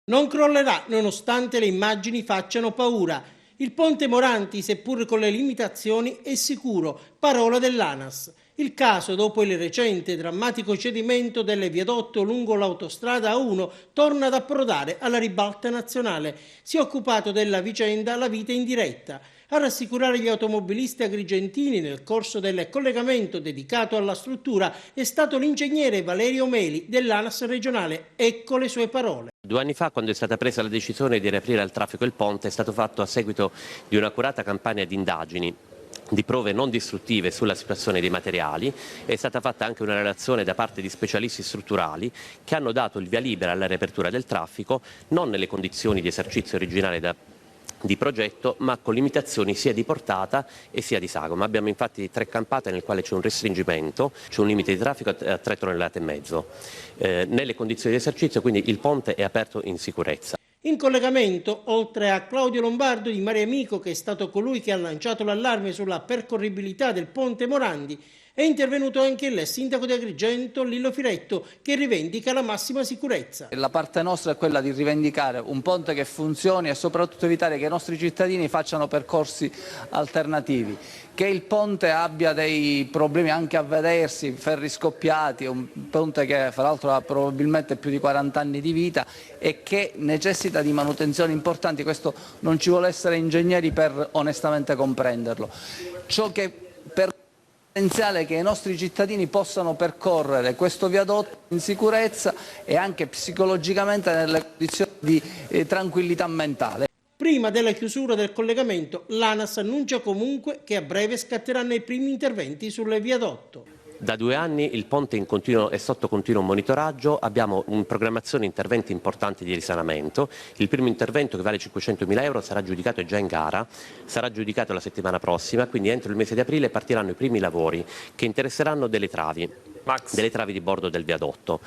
Non crollerà nonostante le immagini facciano paura. Il ponte Morandi, seppur con le limitazioni, è sicuro, parola dell'ANAS. Il caso, dopo il recente drammatico cedimento del viadotto lungo l'autostrada A1, torna ad approdare alla ribalta nazionale. Si è occupato della vicenda la vita in diretta. A rassicurare gli automobilisti agrigentini nel corso del collegamento dedicato alla struttura è stato l'ingegnere Valerio Meli dell'ANAS regionale. Ecco le sue parole. 2 anni fa, quando è stata presa la decisione di riaprire al traffico il ponte, è stato fatto a seguito di un'accurata campagna di indagini di prove non distruttive sulla situazione dei materiali. È stata fatta anche una relazione da parte di specialisti strutturali che hanno dato il via libera alla riapertura del traffico, non nelle condizioni di esercizio originale di progetto, ma con limitazioni sia di portata e sia di sagoma. Abbiamo infatti 3 campate nel quale c'è un restringimento, c'è un limite di traffico a 3,5 tonnellate. Nelle condizioni di esercizio, quindi il ponte è aperto in sicurezza. In collegamento, oltre a Claudio Lombardo di Mare Amico, che è stato colui che ha lanciato l'allarme sulla percorribilità del ponte Morandi, è intervenuto anche il sindaco di Agrigento, Lillo Firetto, che rivendica la massima sicurezza. La parte nostra è quella di rivendicare un ponte che funzioni e soprattutto evitare che i nostri cittadini facciano percorsi alternativi. Che il ponte abbia dei problemi anche a vedersi, ferri scoppiati, un ponte che fra l'altro ha probabilmente più di 40 anni di vita e che necessita di manutenzioni importanti, questo non ci vuole essere ingegneri per onestamente comprenderlo. Ciò che per essenziale che i nostri cittadini possano percorrere questo viadotto in sicurezza e anche psicologicamente nelle condizioni di tranquillità mentale. Prima della chiusura del collegamento, l'ANAS annuncia comunque che a breve scatteranno i primi interventi sul viadotto. Da 2 anni il ponte è sotto continuo monitoraggio, abbiamo in programmazione interventi importanti di risanamento. Il primo intervento, che vale 500.000 euro, sarà giudicato, è già in gara, sarà giudicato la settimana prossima, quindi entro il mese di aprile partiranno i primi lavori che interesseranno delle travi di bordo del viadotto.